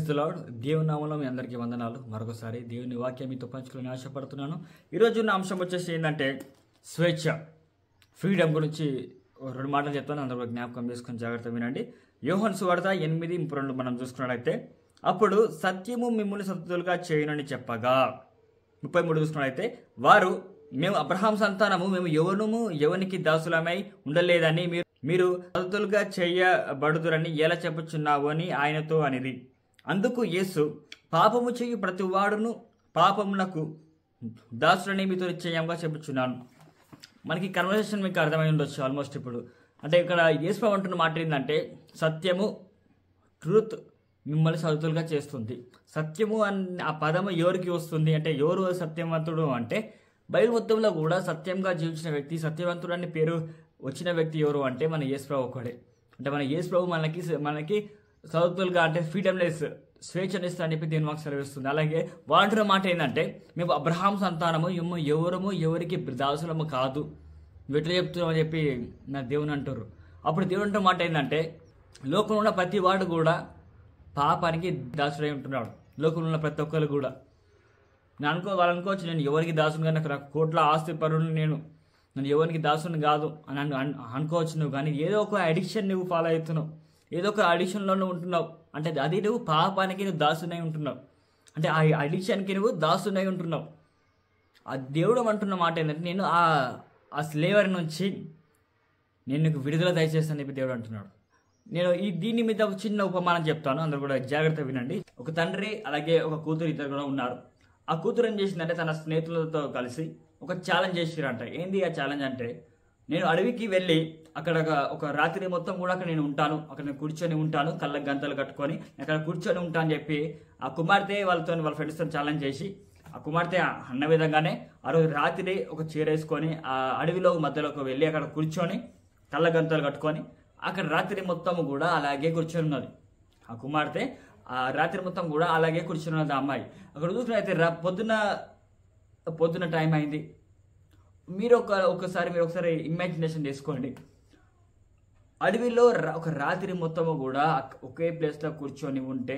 Praise the lord. దేవుని నామములో మీ అందరికీ వందనాలు. మరొకసారి దేవుని వాక్యం మీతో పంచుకోవాలని ఆశపడుతున్నాను. ఈరోజు నా అంశం వచ్చేసి ఏంటంటే స్వేచ్ఛ, ఫ్రీడమ్ గురించి రెండు మాటలు చెప్తాను. అందరూ జ్ఞాపకం చేసుకొని జాగ్రత్త వినండి. యోహాను సువార్త 8:32 మనం చూసుకున్నట్లయితే, అప్పుడు సత్యము మిమ్మల్ని స్వతంత్రులుగా చేయనని చెప్పగా, 33 చూసుకున్నట్లయితే, వారు మేము అబ్రహాం సంతానము, మేము ఎవరికి దాసులమై ఉండలేదని మీరు స్వతంత్రులుగా చేయబడుదురని ఎలా చెప్పుచున్నావు అని ఆయనతో అనిరి. అందుకు యేసు, పాపము చేయు ప్రతి వాడును పాపమునకు దాసులని మీతో నిశ్చయంగా చెప్పుచున్నాను. మనకి కన్వర్సేషన్ మీకు అర్థమై ఉండొచ్చు ఆల్మోస్ట్. ఇప్పుడు అంటే ఇక్కడ యేసు అంటున్న మాట ఏంటంటే, సత్యము, ట్రూత్ మిమ్మల్ని స్వతంత్రులుగా చేస్తుంది. సత్యము అన్న ఆ పదము ఎవరికి వస్తుంది అంటే, ఎవరు సత్యవంతుడు అంటే, బైబిల్ మొత్తంలో కూడా సత్యంగా జీవించిన వ్యక్తి, సత్యవంతుడు అని పేరు వచ్చిన వ్యక్తి ఎవరు అంటే మన యేసు ప్రభు ఒకడే. అంటే మన యేసు ప్రభు మనకి స్వతంత్రులుగా అంటే ఫ్రీడమ్లెస్, స్వేచ్ఛనిస్తా అని చెప్పి దేవుని మాకు సెలవిస్తుంది. అలాగే వాంటున్న మాట ఏంటంటే, మేము అబ్రహాం సంతానము, ఎవరికి దాసులము కాదు, ఎట్లా చెప్తున్నామని చెప్పి నా దేవుని అంటారు. అప్పుడు దేవుని అంటున్న మాట ఏంటంటే, లోకంలో ఉన్న ప్రతి వాడు కూడా పాపానికి దాసుడై ఉంటున్నాడు. లోకంలో ఉన్న ప్రతి ఒక్కరు కూడా వాళ్ళు అనుకోవచ్చు, నేను ఎవరికి దాసుని కానీ, నాకు కోట్ల ఆస్తి పరులు, నేను ఎవరికి దాసుని కాదు అని అనుకోవచ్చు నువ్వు. కానీ ఏదో ఒక అడిక్షన్ నువ్వు ఫాలో అవుతున్నావు, ఏదో ఒక అడిక్షన్లో నువ్వు ఉంటున్నావు. అంటే అది నువ్వు పాపానికి నువ్వు దాసునై ఉంటున్నావు. అంటే ఆ అడిక్షన్కి నువ్వు దాసునై ఉంటున్నావు. ఆ దేవుడు అంటున్న మాట ఏంటంటే, నేను ఆ స్లేవరీ నుంచి నేను నీకు విడుదల దయచేస్తాను చెప్పి దేవుడు అంటున్నాడు. నేను దీని మీద ఒక చిన్న ఉపమానం చెప్తాను, అందరూ కూడా జాగ్రత్త వినండి. ఒక తండ్రి అలాగే ఒక కూతురు ఇద్దరు కూడా ఉన్నారు. ఆ కూతురు ఏం చేసిందంటే, తన స్నేహితులతో కలిసి ఒక ఛాలెంజ్ చేసిరంట. ఏంది ఆ ఛాలెంజ్ అంటే, నేను అడవికి వెళ్ళి అక్కడ ఒక రాత్రి మొత్తం కూడా అక్కడ నేను ఉంటాను, అక్కడ నేను కూర్చొని ఉంటాను, కళ్ళకు గంతలు కట్టుకొని అక్కడ కూర్చొని ఉంటాను అని చెప్పి ఆ కుమార్తె వాళ్ళ ఫ్రెండ్స్తో ఛాలెంజ్ చేసి, ఆ కుమార్తె అన్న విధంగానే ఆ రోజు రాత్రి ఒక చీర వేసుకొని ఆ అడవిలో మధ్యలోకి వెళ్ళి అక్కడ కూర్చొని కళ్ళ గంతలు కట్టుకొని అక్కడ రాత్రి మొత్తం కూడా అలాగే కూర్చొని ఉన్నది. ఆ కుమార్తె ఆ రాత్రి మొత్తం కూడా అలాగే కూర్చొని ఉన్నది. ఆ అమ్మాయి అక్కడ చూసుకున్నైతే పొద్దున టైం అయింది. మీరు ఒకసారి ఇమాజినేషన్ చేసుకోండి. అడవిలో ఒక రాత్రి మొత్తము కూడా ఒకే ప్లేస్లో కూర్చొని ఉంటే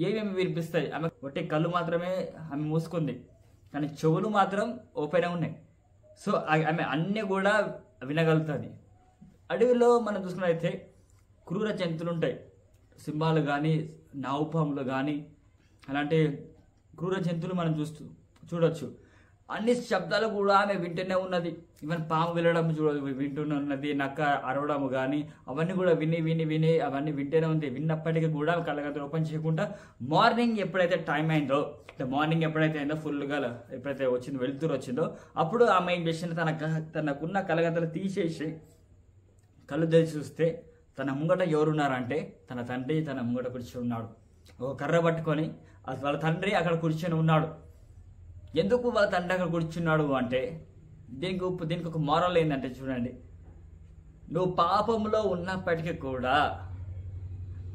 ఏమేమి వినిపిస్తాయి? ఆమె ఒకటి కళ్ళు మాత్రమే ఆమె మూసుకుంది, కానీ చెవులు మాత్రం ఓపెన్ ఉన్నాయి. సో ఆమె అన్నీ కూడా వినగలుగుతుంది. అడవిలో మనం చూసుకున్నైతే క్రూర జంతువులు ఉంటాయి, సింహాలు కానీ, నావుపాములు కానీ, అలాంటి క్రూర జంతువులు మనం చూడొచ్చు. అన్ని శబ్దాలు కూడా ఆమె వింటూనే ఉన్నది. ఈవెన్ పాము వెళ్ళడం వింటూనే ఉన్నది, నక్క అరవడం కానీ అవన్నీ కూడా విని అవన్నీ వింటూనే ఉంది. విన్నప్పటికీ కూడా కళ్ళగంతలు ఓపెన్ చేయకుండా మార్నింగ్ ఎప్పుడైతే టైం అయిందో, మార్నింగ్ ఎప్పుడైతే అయిందో ఫుల్గా ఎప్పుడైతే వెళ్తురు వచ్చిందో, అప్పుడు ఆమె ఏం చేసింది, తనకున్న కళ్ళగంతలు తీసేసి కళ్ళు తెరిచి చూస్తే తన ముంగట ఎవరున్నారంటే తన తండ్రి తన ముంగట కూర్చొని ఉన్నాడు. ఒక కర్ర పట్టుకొని వాళ్ళ తండ్రి అక్కడ కూర్చొని ఉన్నాడు. ఎందుకు వాళ్ళ తండ్రి అక్కడ కూర్చున్నాడు అంటే, దీనికి ఒక మోరల్ ఏంటంటే, చూడండి, నువ్వు పాపంలో ఉన్నప్పటికీ కూడా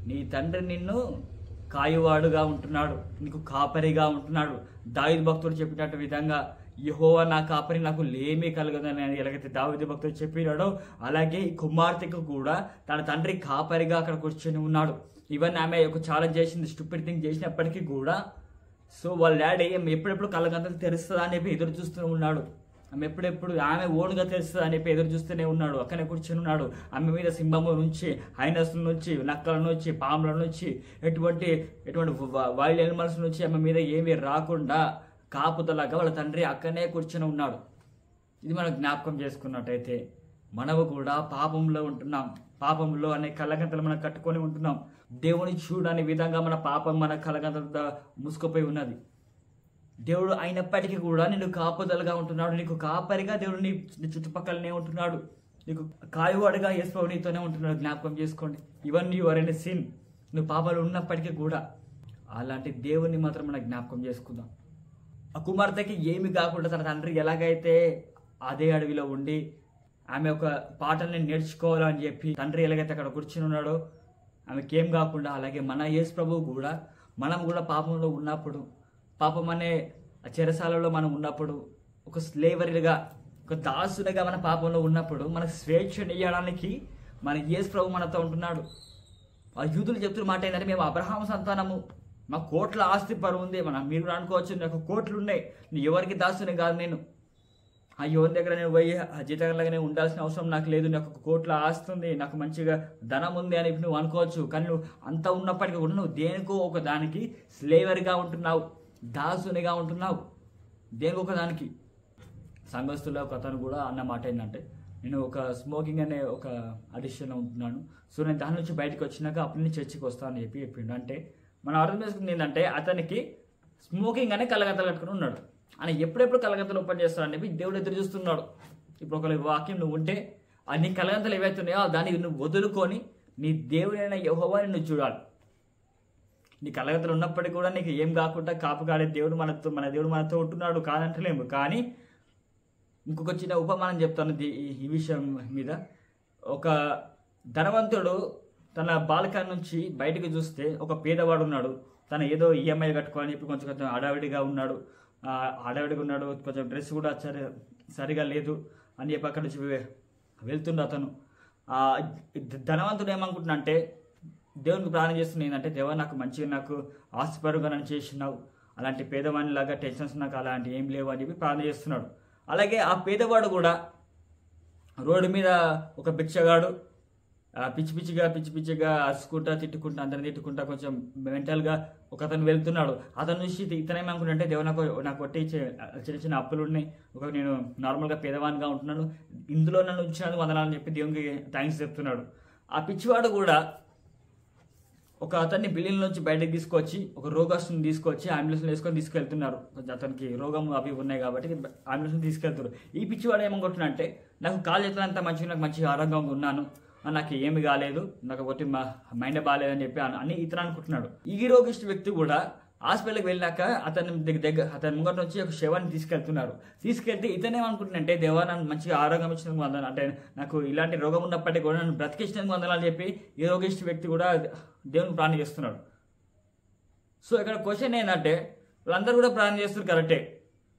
నీ తండ్రి నిన్ను కాయువాడుగా ఉంటున్నాడు, నీకు కాపరిగా ఉంటున్నాడు. దావీదు భక్తుడు చెప్పినట్టు విధంగా, యెహోవా నా కాపరి, నాకు లేమీ కలగదని ఎలాగైతే దావీదు భక్తుడు చెప్పినాడో, అలాగే ఈ కుమార్తెకు కూడా తన తండ్రి కాపరిగా అక్కడ కూర్చొని ఉన్నాడు. ఈవెన్ ఆమె ఒక ఛాలెంజ్ చేసింది, స్టూపిడ్ థింగ్ చేసినప్పటికీ కూడా, సో వాళ్ళ డాడీ ఎప్పుడెప్పుడు కళ్ళగంతలు తెరుస్తుందా అని చెప్పి ఎదురు చూస్తూ ఉన్నాడు. ఆమె ఓన్గా తెలుస్తుంది అని చెప్పి ఎదురు చూస్తూనే ఉన్నాడు. అక్కడే కూర్చొని ఉన్నాడు. ఆమె మీద సింహము నుంచి, హైనస్ల నుంచి, నక్కల నుంచి, పాముల నుంచి, ఎటువంటి వైల్డ్ యానిమల్స్ నుంచి ఆమె మీద ఏమీ రాకుండా కాపుదలాగా వాళ్ళ తండ్రి అక్కడనే కూర్చొని ఉన్నాడు. ఇది మనం జ్ఞాపకం చేసుకున్నట్టయితే, మనము కూడా పాపంలో ఉంటున్నాం. పాపంలో అనే కళ్ళగంతలు మనం కట్టుకొని ఉంటున్నాం. దేవుని చూడని విధంగా మన పాపం మన కళ్ళగంతలతో మూసుకుపోయి ఉన్నది. దేవుడు అయినప్పటికీ కూడా నిన్ను కాపుదలుగా ఉంటున్నాడు. నీకు కాపరిగా దేవుడు నీ చుట్టుపక్కలనే ఉంటున్నాడు. నీకు కాయువాడుగా యేసు నీతోనే ఉంటున్నాడు. జ్ఞాపకం చేసుకోండి. Even you are in sin, నువ్వు పాపాలు ఉన్నప్పటికీ కూడా అలాంటి దేవుని మాత్రం మనం జ్ఞాపకం చేసుకుందాం. ఆ కుమార్తెకి ఏమి కాకుండా తన తండ్రి ఎలాగైతే అదే అడవిలో ఉండి ఆమె ఒక పాటల్ని నేర్చుకోవాలని చెప్పి తండ్రి ఎలాగైతే అక్కడ కూర్చుని ఉన్నాడో ఆమెకి ఏం కాకుండా, అలాగే మన యేసు ప్రభువు కూడా మనం కూడా పాపంలో ఉన్నప్పుడు, పాపం అనే చెరసాలలో మనం ఉన్నప్పుడు, ఒక స్లేవరీగా, ఒక దాసునిగా మన పాపంలో ఉన్నప్పుడు మనకు స్వేచ్ఛనియ్యడానికి మన యేసు ప్రభు మనతో ఉంటున్నాడు. ఆ యూదులు చెప్తున్న మాట ఏంటంటే మేము అబ్రహాము సంతానము, మా కోట్ల ఆస్తి పరువు ఉంది. మీరు అనుకోవచ్చు నాకు కోట్లు ఉన్నాయి, నేను ఎవరికి దాసుని కాదు, నేను ఆ యువని దగ్గర నేను పోయి ఆ జీతగానే ఉండాల్సిన అవసరం నాకు లేదు, నాకు కోట్ల ఆస్తి ఉంది, నాకు మంచిగా ధనం ఉంది అని నువ్వు అనుకోవచ్చు. కానీ నువ్వు అంత ఉన్నప్పటికీ కూడా నువ్వు దేనికో ఒక దానికి స్లేవర్గా ఉంటున్నావు, దాసునిగా ఉంటున్నావు, దేనికో ఒక దానికి. సంఘస్థుల ఒక అతను కూడా అన్న మాట ఏంటంటే, నేను ఒక స్మోకింగ్ అనే ఒక అడిక్షన్లో ఉంటున్నాను, సో నేను దాని నుంచి బయటకు వచ్చినాక అప్పటి నుంచి చర్చికి వస్తానని చెప్పిండు. అంటే మనం అర్థం చేసుకుంది ఏంటంటే అతనికి స్మోకింగ్ అనే కళ్ళగంతలు కట్టుకుని ఉన్నాడు. ఆయన ఎప్పుడెప్పుడు కళ్ళగంతలు ఓపెన్ చేస్తాడని చెప్పి దేవుడు ఎదురు చూస్తున్నాడు. ఇప్పుడు ఒక వాక్యం నువ్వు ఉంటే ఆ నీ కళ్ళగంతలు ఏవైతున్నాయో దాన్ని నువ్వు వదులుకొని నీ దేవుడైన యెహోవాని నువ్వు చూడాలి. నీ కళ్ళగంతలు ఉన్నప్పటికీ కూడా నీకు ఏం కాకుండా కాపు కాడే దేవుడు మన దేవుడు మనతో ఉంటున్నాడు కాదంటలేము. కానీ ఇంకొక చిన్న ఉపమానం చెప్తాను ఈ విషయం మీద. ఒక ధనవంతుడు తన బాల్కనీ నుంచి బయటకు చూస్తే ఒక పేదవాడు ఉన్నాడు. తను ఏదో ఈఎంఐ కట్టుకోవాలని చెప్పి కొంచెం కొంచెం హడావిడిగా ఉన్నాడు, కొంచెం డ్రెస్ కూడా సరిగా లేదు అని చెప్పి అక్కడ నుంచి వెళ్తుండే అతను. ధనవంతుడు ఏమనుకుంటున్నా అంటే దేవునికి ప్రార్థన చేస్తున్నా ఏంటంటే, దేవా నాకు మంచిగా నాకు ఆస్తిపరుగా నన్ను చేసినావు, అలాంటి పేదవాని లాగా టెన్షన్స్ నాకు అలాంటి ఏం లేవు అని చెప్పి ప్రార్థన చేస్తున్నాడు. అలాగే ఆ పేదవాడు కూడా రోడ్డు మీద ఒక భిక్షగాడు పిచ్చి పిచ్చిగా అరుచుకుంటా తిట్టుకుంటా అందరిని తిట్టుకుంటా కొంచెం మెంటల్గా ఒక అతను వెళ్తున్నాడు. అతను చూసి ఇతనేమనుకుంటే దేవ నాకు కొట్టి చిన్న చిన్న అప్పులు ఉన్నాయి, నేను నార్మల్గా పేదవానిగా ఉంటున్నాను, ఇందులో నన్ను ఉంచినందుకు వందనాలని చెప్పి దేవునికి థ్యాంక్స్ చెప్తున్నాడు. ఆ పిచ్చివాడు కూడా ఒక అతన్ని బిల్డింగ్ నుంచి బయటకు తీసుకొచ్చి ఒక రోగస్తుని తీసుకొచ్చి అంబులెన్స్లో వేసుకొని తీసుకెళ్తున్నారు. అతనికి రోగం అవి ఉన్నాయి కాబట్టి అంబులెన్స్లో తీసుకెళ్తున్నారు. ఈ పిచ్చివాడు ఏమనుకుంటున్నా అంటే, నాకు కాలు చేతులు అంతా మంచిగా, నాకు మంచిగా ఆరోగ్యంగా ఉన్నాను, నాకు ఏమి కాలేదు, నాకు ఒకటి మా మైండ్ బాగాలేదని చెప్పి అని ఇతను అనుకుంటున్నాడు. ఈ రోగిష్టి వ్యక్తి కూడా హాస్పిటల్కి వెళ్ళాక అతని ముంగట నుంచి ఒక శవాన్ని తీసుకెళ్తే ఇతనేమనుకుంటున్నంటే, దేవా నన్ను మంచిగా ఆరోగ్యం ఇచ్చినందుకు వందనాలు, అంటే నాకు ఇలాంటి రోగం ఉన్నప్పటికీ కూడా నన్ను బ్రతికించినందుకు వందనాలు అని చెప్పి ఈ రోగిష్టి వ్యక్తి కూడా దేవుని ప్రార్థన చేస్తున్నాడు. సో ఇక్కడ క్వశ్చన్ ఏంటంటే, వీళ్ళందరూ కూడా ప్రార్థన చేస్తారు కరెక్టే,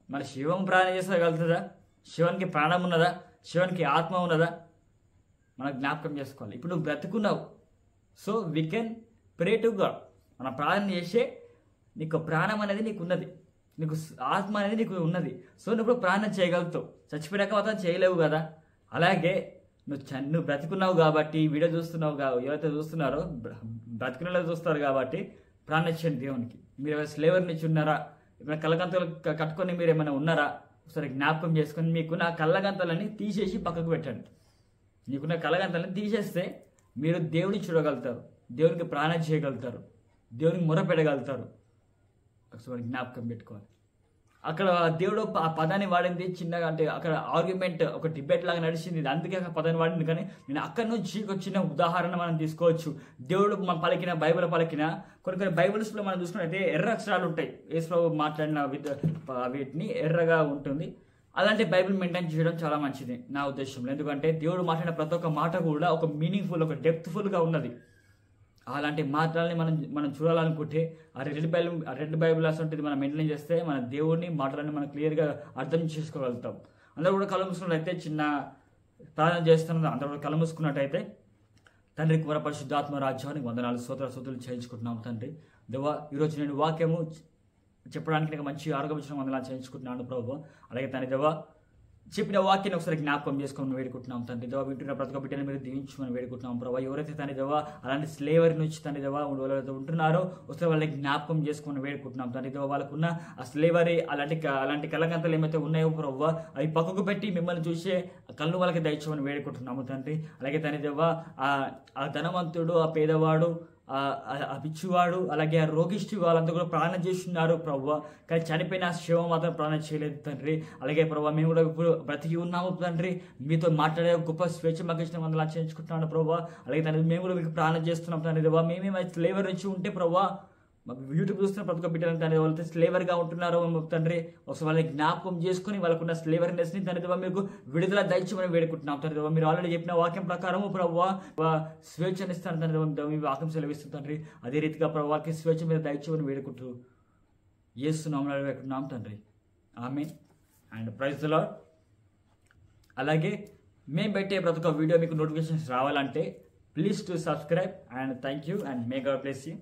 మరి శివం ప్రార్థన చేస్తగలుగుతుందా? శివానికి ప్రాణం ఉన్నదా? శివానికి ఆత్మ ఉన్నదా? మనకు జ్ఞాపకం చేసుకోవాలి. ఇప్పుడు నువ్వు బ్రతుకున్నావు, so we can pray to God. మనం ప్రార్థన చేసే నీకు ప్రాణం అనేది నీకు ఉన్నది, నీకు ఆత్మ అనేది నీకు ఉన్నది. సో నువ్వు ఇప్పుడు ప్రార్థన చేయగలుగుతావు, చచ్చిపోయాక మాత్రం చేయలేవు కదా. అలాగే నువ్వు బ్రతుకున్నావు కాబట్టి, వీడియో చూస్తున్నావు, ఎవరైతే చూస్తున్నారో బ్రతుకునేలా చూస్తారు కాబట్టి ప్రార్థన చేయండి దేవునికి. మీరు ఏమైనా స్లేవర్ నుంచి ఉన్నారా? ఏమైనా కళ్ళగంతలు కట్టుకొని మీరు ఏమైనా ఉన్నారా? ఒకసారి జ్ఞాపకం చేసుకొని మీకున్న కళ్ళగంతలని తీసేసి పక్కకు పెట్టండి. నీకున్న కళ్ళగంతలని తీసేస్తే మీరు దేవుని చూడగలుగుతారు, దేవునికి ప్రార్థన చేయగలుగుతారు, దేవునికి మొరపెట్టగలుగుతారు. ఒకసారి జ్ఞాపకం పెట్టుకోవాలి. అక్కడ దేవుడు ఆ పదాన్ని వాడింది చిన్నగా, అంటే అక్కడ ఆర్గ్యుమెంట్ ఒక డిబేట్ లాగా నడిచింది, అందుకే ఆ పదాన్ని వాడింది. కానీ నేను అక్కడి నుంచి ఒక చిన్న ఉదాహరణ మనం తీసుకోవచ్చు. దేవుడు పలికిన బైబిల్ పలికిన కొన్ని బైబిల్స్లో మనం చూసుకున్నట్లయితే ఎర్ర అక్షరాలు ఉంటాయి. యేసు మాట్లాడిన వీటిని ఎర్రగా ఉంటుంది. అలాంటి బైబిల్ మెయింటైన్ చేయడం చాలా మంచిది నా ఉద్దేశంలో. ఎందుకంటే దేవుడు మాట్లాడిన ప్రతి ఒక్క మాట కూడా ఒక మీనింగ్ఫుల్, ఒక డెప్త్ఫుల్గా ఉన్నది. అలాంటి మాటలని మనం చూడాలనుకుంటే ఆ రెడ్ బైబిల్ అసలు మనం మెయింటైన్ చేస్తే మన దేవుడిని మాటలని మనం క్లియర్గా అర్థం చేసుకోగలుగుతాం. అందరూ కూడా కళ్ళు మూసుకున్నట్టయితే చిన్న ప్రార్థన చేస్తున్నది. అందరూ కూడా కళ్ళు మూసుకున్నట్టయితే, తండ్రి కుమార పరిశుద్ధాత్మ రాజ్యానికి వందనాలు స్తోత్రాలు చేయించుకుంటున్నాము తండ్రి. దేవా ఈరోజు నేను వాక్యము చెప్పడానికి నాకు మంచి ఆరోగ్యం ఇచ్చిన వందనాలు చేయించుకుంటున్నాను ప్రభు. అలాగే తండ్రి దేవా చెప్పిన వాక్యాన్ని ఒకసారి జ్ఞాపకం చేసుకొని వేడుకుంటున్నాం తండ్రి దేవా. వింటున్న ప్రతి ఒక్క బిడ్డని మీరు దీవించుకొని వేడుకుంటున్నాం ప్రభావ. ఎవరైతే తండ్రి దేవా అలాంటి స్లేవరీ నుంచి తండ్రి దేవా ఉంటున్నారో ఒకసారి వాళ్ళకి జ్ఞాపకం చేసుకొని వేడుకుంటున్నాం తండ్రి దేవా. వాళ్ళకున్న ఆ స్లేవరీ అలాంటి కళ్ళగంతలు ఏమైతే ఉన్నాయో ప్రభావ అవి పక్కకు పెట్టి మిమ్మల్ని చూసే కళ్ళు వాళ్ళకి దయచేయమని వేడుకుంటున్నాము తండ్రి. అలాగే తండ్రి దేవా ఆ ధనవంతుడు, ఆ పేదవాడు, ఆ పిచ్చివాడు, అలాగే ఆ రోగిష్టి వాళ్ళంతా కూడా ప్రాణం చేస్తున్నారు ప్రభావ. కానీ చనిపోయిన శవం మాత్రం ప్రాణం చేయలేదు తండ్రి. అలాగే ప్రభావ మేము కూడా ఇప్పుడు బ్రతికి ఉన్నాము తండ్రి. మీతో మాట్లాడే గొప్ప స్వేచ్ఛ మాకు ఇచ్చిన వందలా చేయించుకుంటున్నాను ప్రభావ. అలాగే తండ్రి మేము కూడా మీకు ప్రాణం చేస్తున్నాం తండ్రి దేవా. మేమేమో స్లేవర్ నుంచి ఉంటే ప్రభావ యూట్యూబ్ చూస్తున్న ప్రతి ఒక్క బిడ్డలు తండ్రి వాళ్ళతో స్లేవర్గా ఉంటున్నారో తండ్రి ఒకసారి వాళ్ళని జ్ఞాపకం చేసుకుని వాళ్ళకున్న స్లేవర్నెస్ని తండ్రి దేవా మీకు విడుదల దయచేయమని వేడుకుంటున్నాం తండ్రి దేవా. మీరు ఆల్రెడీ చెప్పిన వాక్యం ప్రకారము ప్రభువా స్వేచ్ఛనిస్తాను తండ్రి దేవా. మీ వాక్యం సెలవిస్తుంది తండ్రి. అదే రీతిగా ప్రభువాకి స్వేచ్ఛ మీద దయచేయమని వేడుకుంటూ యేసునామములో వేడుకుంటున్నాం తండ్రి. ఆమేన్ అండ్ ప్రైజ్ ది లార్డ్. అలాగే మేము పెట్టే ప్రతి ఒక్క వీడియో మీకు నోటిఫికేషన్స్ రావాలంటే Please to subscribe and thank you and may God bless you.